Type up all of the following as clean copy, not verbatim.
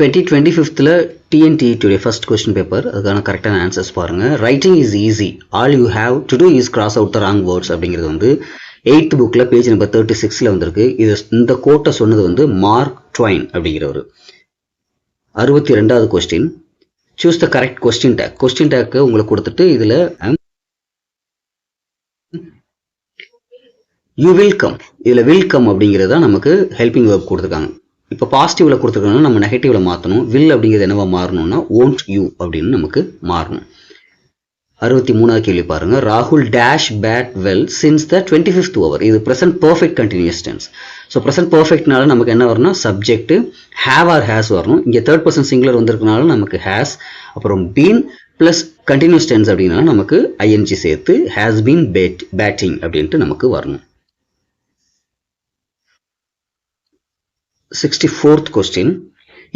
2025ல TNT first question paper அதுக்கான கரெக்டான answers பாருங்க. Writing is easy, all you have to do is cross out the wrong words அப்படிங்கிறது வந்து 8th புக்ல page number 36ல வந்திருக்கு. இது இந்த கோட்டை சொன்னது வந்து மார்க் ட்வைன் அப்படிங்கிறவர். 62வது question, choose the correct question tag. Question tag உங்களுக்கு கொடுத்துட்டு இதுல யூ வில் கம், இதுல வில் கம் அப்படிங்கிறதா நமக்கு ஹெல்பிங் வேர்ப் கொடுத்துருக்காங்க. இப்போ பாசிட்டிவ்ல கொடுத்துருக்கோம்னா நம்ம நெகட்டிவ்ல மாற்றணும். வில் அப்படிங்கிறது என்னவா மாறணும்னா ஓன்ட் யூ அப்படின்னு நமக்கு மாறணும். 63வது கேள்வி பாருங்க. ராகுல் dash bat well since the 25th over. இது present perfect continuous tense. So present பர்ஃபெக்ட்னால நமக்கு என்ன வரணும், சப்ஜெக்ட் ஹேவ் ஆர் ஹேஸ் வரணும். இங்கே தேர்ட் பர்சன் சிங்குலர் வந்திருக்கனால நமக்கு ஹேஸ், அப்புறம் பீன் பிளஸ் கண்டினியூஸ் டென்ஸ் அப்படின்னா நமக்கு ஐஎன்ஜி சேர்த்து ஹேஸ் பீன் பேட்டிங் அப்படின்ட்டு நமக்கு வரணும். 64th கொஸ்டின்,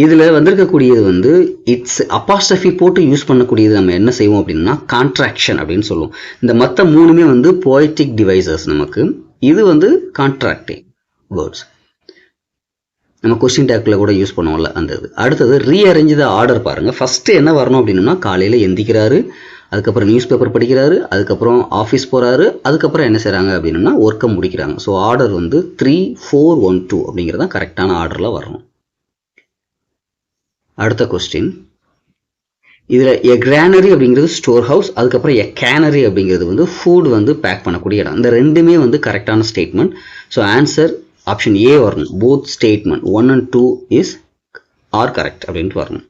இதுல வந்திருக்கக்கூடியது வந்து இட்ஸ் அப்பாஸ்ட்ரஃபி போட்டு யூஸ் பண்ணக்கூடியது நம்ம என்ன செய்வோம் அப்படின்னா கான்ட்ராக்ஷன் அப்படின்னு சொல்லுவோம். இந்த மற்ற மூணுமே வந்து போய்டிக் டிவைசஸ், நமக்கு இது வந்து கான்ட்ராக்டிங் வேர்ட்ஸ். நம்ம கொஸ்டின் டேக்ல கூட யூஸ் பண்ணுவோம்ல அந்த இது. அடுத்தது ரீஅரேஞ்ச் த ஆர்டர் பாருங்க. ஃபர்ஸ்ட் என்ன வரணும் அப்படின்னா காலையில எந்திக்கிறாரு, அதுக்கப்புறம் நியூஸ் பேப்பர் படிக்கிறாரு, அதுக்கப்புறம் ஆஃபீஸ் போறாரு, அதுக்கப்புறம் என்ன செய்றாங்க அப்படின்னா ஒர்க்கை முடிக்கிறாங்க. ஸோ ஆர்டர் வந்து 3, 4, 1, 2 அப்படிங்கிறத கரெக்டான ஆர்டர்ல வரணும். அடுத்த கொஸ்டின், இதுல எ கிரானரி அப்படிங்கிறது ஸ்டோர் ஹவுஸ், அதுக்கப்புறம் எ கேனரி அப்படிங்கிறது வந்து ஃபுட் வந்து பேக் பண்ணக்கூடிய இடம். இந்த ரெண்டுமே வந்து கரெக்டான statement. So answer option A வரணும். Both statement 1 and 2 is are correct அப்படின்ட்டு வரணும்.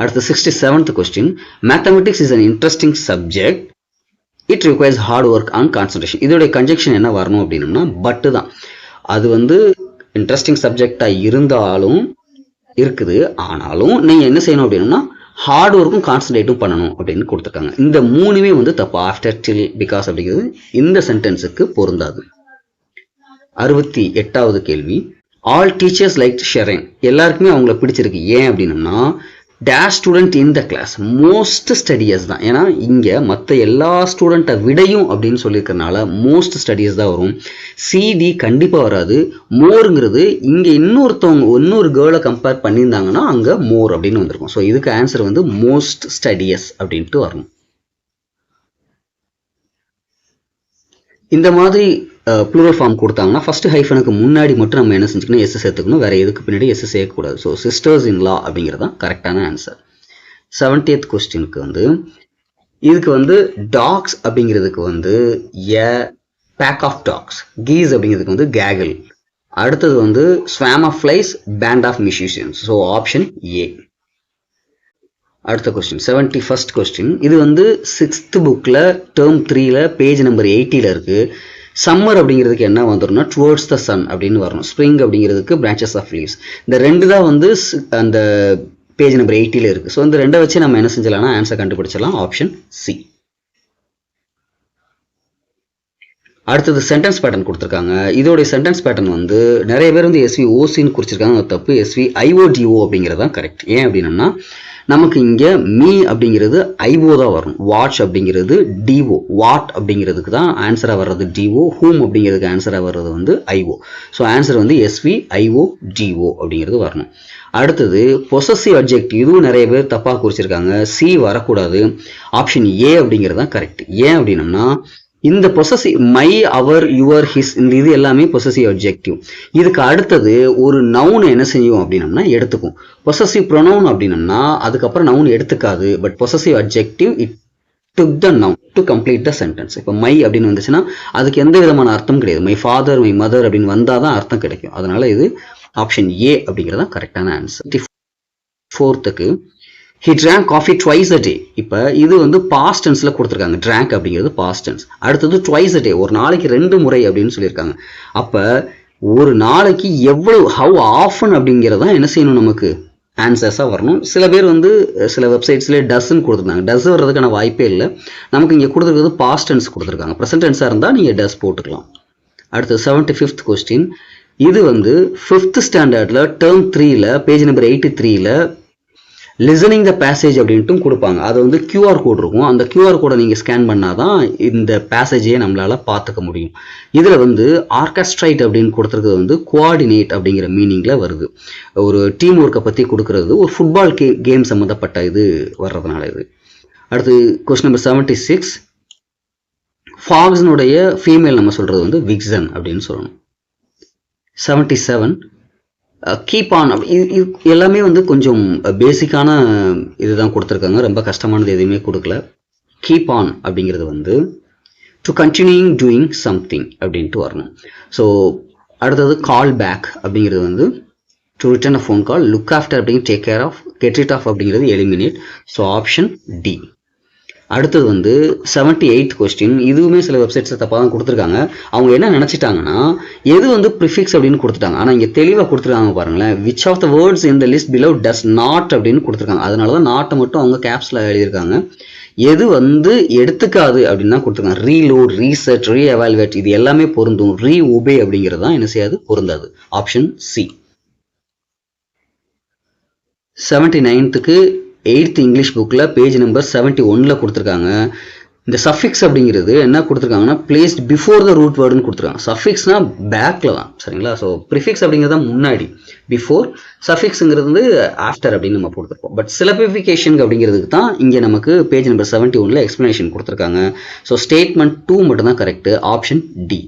அடுத்த 67th question, mathematics is an interesting subject, it requires hard work and concentration. இதோடைய கன்ஜெக்ஷன் என்ன வரணும் அப்படின்னா பட்டு தான். அது வந்து இன்ட்ரெஸ்டிங் சப்ஜெக்டா இருந்தாலும் இருக்குது, ஆனாலும் நீங்க என்ன செய்யணும் அப்படின்னா ஹார்ட் ஒர்க்கும் கான்சன்ட்ரேட்டும் பண்ணணும் அப்படின்னு கொடுத்துருக்காங்க. இந்த மூணுமே வந்து தப்பு. ஆஃப்டர், டில், பிகாஸ் அப்படிங்கிறது இந்த சென்டென்ஸுக்கு பொருந்தாது. 68வது கேள்வி, ஆல் டீச்சர்ஸ் லைக் ஷெரைன். எல்லாருக்குமே அவங்கள பிடிச்சிருக்கு. ஏன் அப்படின்னா dash student in the class, most studious தான். ஏன்னா இங்க மற்ற எல்லா ஸ்டூடெண்ட்டை விடையும் அப்படின்னு சொல்லியிருக்கனால மோஸ்ட் ஸ்டடியஸ் தான் வரும். சிடி கண்டிப்பா வராது. மோருங்கிறது இங்க இன்னொரு கேர்ளை கம்பேர் பண்ணியிருந்தாங்கன்னா அங்க மோர் அப்படின்னு வந்திருக்கும். ஸோ இதுக்கு ஆன்சர் வந்து மோஸ்ட் ஸ்டடியஸ் அப்படின்ட்டு வரணும். இந்த மாதிரி ப்ளூரல் ஃபார்ம் கொடுத்தாங்கன்னா ஃபர்ஸ்ட் ஹைஃபனுக்கு முன்னாடி மட்டும் நம்ம என்ன செஞ்சுக்கணும், எஸ் சேர்த்துக்கணும். வேற எதுக்கு பின்னாடி எஸ் சேர்க்கக்கூடாது. ஸோ சிஸ்டர்ஸ் இன் லா அப்படிங்கிறது தான் கரெக்டான ஆன்சர். 70th கொஸ்டினுக்கு வந்து இதுக்கு வந்து டாக்ஸ் அப்படிங்கிறதுக்கு வந்து a pack of dogs, geese அப்படிங்கிறதுக்கு வந்து கேகல், அடுத்தது வந்து swarm of flies, band of musicians. So option A. அடுத்த கொஸ்டின் 71st கொஸ்டின், இது வந்து 6th புக்ல டேர்ம் 3ல பேஜ் நம்பர் 80ல இருக்கு. சம்மர் அப்படிங்கிறதுக்கு என்ன வந்துடும்னா டுவர்ட்ஸ் த சன் அப்படின்னு வரணும். ஸ்ப்ரிங் அப்படிங்கிறதுக்கு பிரான்ச்சஸ் ஆஃப் லீவ்ஸ். இந்த ரெண்டு தான் வந்து அந்த பேஜ் நம்பர் 80ல இருக்கு. ஸோ இந்த ரெண்டை வச்சு நம்ம என்ன செஞ்சலாம்னா ஆன்சர் கண்டுபிடிச்சலாம். Option C. அடுத்தது சென்டென்ஸ் பேட்டர்ன் கொடுத்துருக்காங்க. இதோடைய சென்டென்ஸ் பேட்டர்ன் வந்து நிறைய பேர் வந்து எஸ்வி ஓசின்னு குறிச்சிருக்காங்க. தப்பு. எஸ்வி ஐஓடிஓ அப்படிங்கிறது தான் கரெக்ட். ஏன் அப்படின்னா நமக்கு இங்க மீ அப்படிங்கிறது ஐஓ தான் வரும். வாட்ச் அப்படிங்கிறது டிஓ, வாட் அப்படிங்கிறதுக்கு தான் ஆன்சரா வர்றது டிஓ, ஹூம் அப்படிங்கிறதுக்கு ஆன்சரா வர்றது வந்து ஐஓ. ஸோ ஆன்சர் வந்து எஸ்வி ஐஓ டிஓ அப்படிங்கிறது வரணும். அடுத்தது பொசசிவ் அட்ஜெக்டிவ், இதுவும் நிறைய பேர் தப்பா குறிச்சிருக்காங்க. சி வரக்கூடாது. ஆப்ஷன் ஏ அப்படிங்கிறது தான் கரெக்ட். ஏன் அப்படின்னா இந்த possessive my, our, your, his, இந்த இது எல்லாமே பொசசிவ் அட்ஜெக்டிவ். இதுக்கு அடுத்தது ஒரு நவுன் என்ன செய்யும் அப்படின்னா எடுத்துக்கும். பொசசிவ் ப்ரொனவுன் அப்படின்னா அதுக்கப்புறம் நவுன் எடுத்துக்காது. But possessive adjective it took the noun to complete the sentence. இப்போ மை அப்படின்னு வந்துச்சுன்னா அதுக்கு எந்த விதமான அர்த்தம் கிடையாது. மை ஃபாதர், மை மதர் அப்படின்னு வந்தாதான் அர்த்தம் கிடைக்கும். அதனால இது ஆப்ஷன் ஏ அப்படிங்கிறதா கரெக்டான answer. 4th he drank coffee twice a day. இப்போ இது வந்து பாஸ்ட் டென்ஸ்ல கொடுத்துருக்காங்க. drank அப்படிங்கிறது பாஸ்ட் டென்ஸ். அடுத்தது twice a day, ஒரு நாளைக்கு 2 முறை அப்படின்னு சொல்லியிருக்காங்க. அப்ப ஒரு நாளைக்கு எவ்வளவு, how often அப்படிங்கிறதா என்ன செய்யணும், நமக்கு ஆன்சர்ஸா வரணும். சில பேர் வந்து சில வெப்சைட்ஸ்ல டஸ்ன்னு கொடுத்துருந்தாங்க. டஸ் வர்றதுக்கான வாய்ப்பே இல்லை. நமக்கு இங்க கொடுத்துருக்கிறது பாஸ்ட் டென்ஸ் கொடுத்துருக்காங்க. ப்ரெசன்ட் டென்ஸா இருந்தா நீங்க டஸ் போட்டுக்கலாம். அடுத்து 75th கொஸ்டின், இது வந்து 5th ஸ்டாண்டர்ட்ல டேர்ம் 3ல பேஜ் நம்பர் 83ல லிசனிங் த பேசேஜ் அப்படின்ட்டும் கொடுப்பாங்க. அது வந்து QR கோட் இருக்கும். அந்த QR கோடை நீங்கள் ஸ்கேன் பண்ணாதான் இந்த பேசேஜையே நம்மளால பார்த்துக்க முடியும். இதில் வந்து ஆர்கெஸ்ட்ரைட் அப்படின்னு கொடுத்துருக்கிறது வந்து கோஆர்டினேட் அப்படிங்கிற மீனிங்கில் வருது. ஒரு டீம் ஒர்க்கை பற்றி கொடுக்கறது, ஒரு ஃபுட்பால் கேம் சம்மந்தப்பட்ட இது வர்றதுனால இது. அடுத்து கொஸ்டின் நம்பர் 76. ஃபாக்ஸ்னுடைய ஃபீமேல் நம்ம சொல்கிறது வந்து விக்சன் அப்படின்னு சொல்லணும். 77. Keep on. இது எல்லாமே வந்து கொஞ்சம் பேசிக்கான இதுதான் கொடுத்துருக்காங்க, ரொம்ப கஷ்டமானது எதுவுமே கொடுக்கல. கீப் ஆன் அப்படிங்கிறது வந்து டு கண்டினியூங் டூயிங் சம்திங் அப்படின்ட்டு வரணும். ஸோ அடுத்தது கால் பேக் அப்படிங்கிறது வந்து to return a phone call. Look after அப்படிங்கிறது take care of. Get it off அப்படிங்கிறது எலிமினேட். So option D. அடுத்தது வந்து 78th கொஸ்டின். இதுவுமே சில வெப்சைட்ஸில் தப்பாக தான் கொடுத்துருக்காங்க. அவங்க என்ன நினச்சிட்டாங்கன்னா எது வந்து ப்ரிஃபிக்ஸ் அப்படின்னு கொடுத்துட்டாங்க. ஆனால் இங்கே தெளிவாக கொடுத்துருக்காங்க பாருங்களேன். Which of the words in the list below does not அப்படின்னு கொடுத்துருக்காங்க. அதனால தான் நாட்டை மட்டும் அவங்க கேப்ஸில் எழுதியிருக்காங்க. எது வந்து எடுத்துக்காது அப்படின்னு தான் கொடுத்துருக்காங்க. ரீலோட், ரீசெட், ரீஎவால்வேட் இது எல்லாமே பொருந்தும். ரீஓபே அப்படிங்கிறது தான் என்ன செய்யாது, பொருந்தாது. Option C. 79th 8th English புக்கில் பேஜ் நம்பர் 71 கொடுத்துருக்காங்க. இந்த சஃபிக்ஸ் அப்படிங்கிறது என்ன கொடுத்துருக்காங்கன்னா பிளேஸ்ட் பிஃபோர் த ரூட் வேர்டுன்னு கொடுத்துருக்காங்க. சஃபிக்ஸ்னா பேக்கில் தான், சரிங்களா. ஸோ ப்ரிஃபிக்ஸ் அப்படிங்கிறது முன்னாடி, பிஃபோர். சஃபிக்ஸுங்கிறது வந்து ஆஃப்டர் அப்படின்னு நம்ம கொடுத்துருப்போம். பட் சிலபிஃபிகேஷன் அப்படிங்கிறதுக்கு தான் இங்கே நமக்கு பேஜ் நம்பர் 71 எக்ஸ்பிளனேஷன் கொடுத்துருக்காங்க. ஸோ ஸ்டேட்மெண்ட் 2 மட்டும் தான் கரெக்டு. Option D.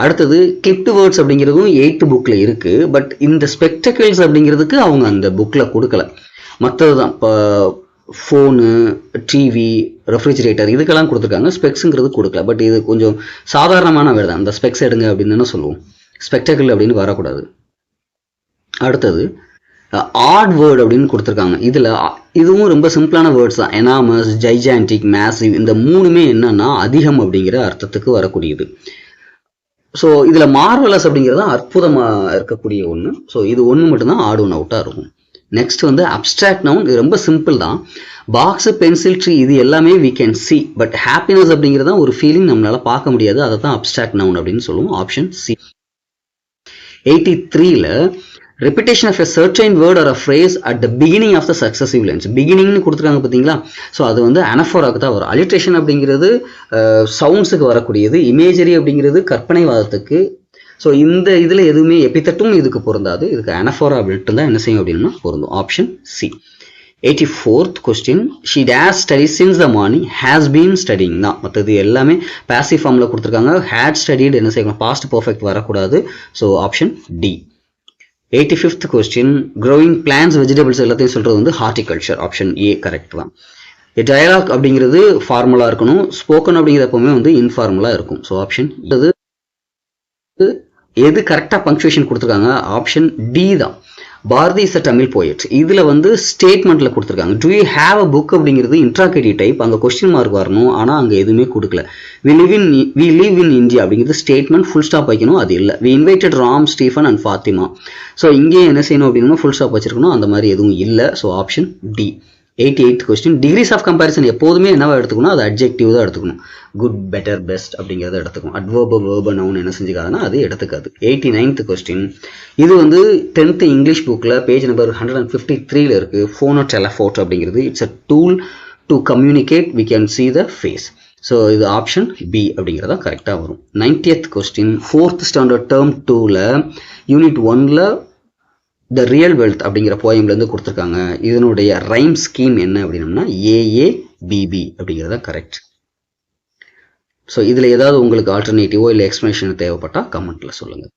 அடுத்தது கிளிப்டு வேர்ட்ஸ் அப்படிங்கிறதும் 8th புக்கில் இருக்குது. பட் இந்த ஸ்பெக்டக்கிள்ஸ் அப்படிங்கிறதுக்கு அவங்க அந்த புக்கில் கொடுக்கல. மற்றது தான் இப்போ ஃபோனு, டிவி, ரெஃப்ரிஜிரேட்டர் இதுக்கெல்லாம் கொடுத்துருக்காங்க. ஸ்பெக்ஸுங்கிறது கொடுக்கல. பட் இது கொஞ்சம் சாதாரணமான வேர்டு தான். அந்த ஸ்பெக்ஸ் எடுங்க அப்படின்னு தானே சொல்லுவோம், ஸ்பெக்டக்கிள் அப்படின்னு வரக்கூடாது. அடுத்தது ஆட் வேர்டு அப்படின்னு கொடுத்துருக்காங்க. இதில் இதுவும் ரொம்ப சிம்பிளான வேர்ட்ஸ் தான். எனாமஸ், ஜைஜான்டிக், மேசிவ் இந்த மூணுமே என்னன்னா அதிகம் அப்படிங்கிற அர்த்தத்துக்கு வரக்கூடியது. ஸோ இதில் மார்வலஸ் அப்படிங்கிறது தான் அற்புதமாக இருக்கக்கூடிய ஒன்று. ஸோ இது ஒன்று மட்டும்தான் ஆட் ஒன் அவுட்டாக இருக்கும். நெக்ஸ்ட் வந்து அப்ட்ராக்ட் நவுன். இது ரொம்ப சிம்பிள் தான். பாக்ஸ், பென்சில், ட்ரீ இது எல்லாமே we can see. But happiness அப்படிங்கிறது ஒரு ஃபீலிங் நம்மளால பார்க்க முடியாது. அதை தான் அப்ட்ராக்ட் நவுன் அப்படின்னு சொல்லுவோம். Option C. 83ல repetition of a certain word or a phrase at the beginning of the successive lines. பிகினிங்னு கொடுத்துருக்காங்க பார்த்தீங்களா. ஸோ அது வந்து அனஃபோராக்கு தான் வரும். அலிட்ரேஷன் அப்படிங்கிறது சவுண்ட்ஸுக்கு வரக்கூடியது. இமேஜரி அப்படிங்கிறது கற்பனைவாதத்துக்கு. ஸோ இந்த இதில் எதுவுமே எபித்தட்டும் இதுக்கு பொருந்தாது. இதுக்கு அனஃபோரா அப்படின்ட்டு தான் என்ன செய்யும் அப்படின்னா பொருந்தும். Option C. 84th question. She days study since the morning has been studying தான். மற்றது எல்லாமே பாசிவ் ஃபார்மில் கொடுத்துருக்காங்க. ஹேட் ஸ்டடிட் என்ன செய்யணும், பாஸ்ட் பர்ஃபெக்ட் வரக்கூடாது. So option D. 85th question. Growing plants, vegetables எல்லாத்தையும் சொல்கிறது வந்து ஹார்டிகல்ச்சர். ஆப்ஷன் ஏ கரெக்ட் தான். டயலாக் அப்படிங்கிறது ஃபார்முலாக இருக்கணும். ஸ்போக்கன் அப்படிங்கிற எப்பவுமே வந்து இன்ஃபார்முலாக இருக்கும். ஸோ ஆப்ஷன் எது கரெக்டாக பங்க்சுவேஷன் கொடுத்துருக்காங்க, ஆப்ஷன் டி தான். Bharathi is a Tamil poet. இதில் வந்து ஸ்டேட்மெண்ட்டில் கொடுத்துருக்காங்க. Do you have a book அப்படிங்கிறது இன்ட்ராகேட்டிவ் டைப், அங்கே கொஸ்டின் மார்க் வரணும். ஆனால் அங்கே எதுவுமே கொடுக்கல. வி லிவ் இன் இந்தியா அப்படிங்கிறது ஸ்டேட்மெண்ட், ஃபுல் ஸ்டாப் வைக்கணும். அது இல்லை. We invited Ram, Stephen and Fathima. So இங்கே என்ன செய்யணும் அப்படின்னா ஃபுல் ஸ்டாப் வச்சிருக்கணும். அந்த மாதிரி எதுவும் இல்லை. So option D. 88th question. Degrees of comparison எப்போதுமே என்னவா எடுத்துக்கணும், அது அட்ஜெக்டிவ் தான் எடுத்துக்கணும். குட், பெட்டர், பெஸ்ட் அப்படிங்கிறத எடுத்துக்கணும். அட்வர்ப, வேர்ப, நவுன் என்ன செஞ்சுக்காதுன்னா அது எடுத்துக்காது. 89th question. இது வந்து 10th இங்கிலீஷ் புக்கில் பேஜ் நம்பர் 153ல இருக்குது. ஃபோனோ டெலஃபோட் அப்படிங்கிறது it's a tool to communicate, we can see the face. So இது ஆப்ஷன் பி அப்படிங்கிறதா கரெக்டாக வரும். 90th question. 4th standard term 2ல யூனிட் 1ல த ரியல் வெல்த் அப்படிங்கிற போயம்லேருந்து கொடுத்துருக்காங்க. இதனுடைய ரைம் ஸ்கீம் என்ன அப்படின்னம்னா AABB அப்படிங்கிறதா கரெக்ட். ஸோ இதில் ஏதாவது உங்களுக்கு ஆல்டர்னேட்டிவோ இல்லை எக்ஸ்பிளனேஷன் தேவைப்பட்டால் கமெண்ட்டில் சொல்லுங்கள்.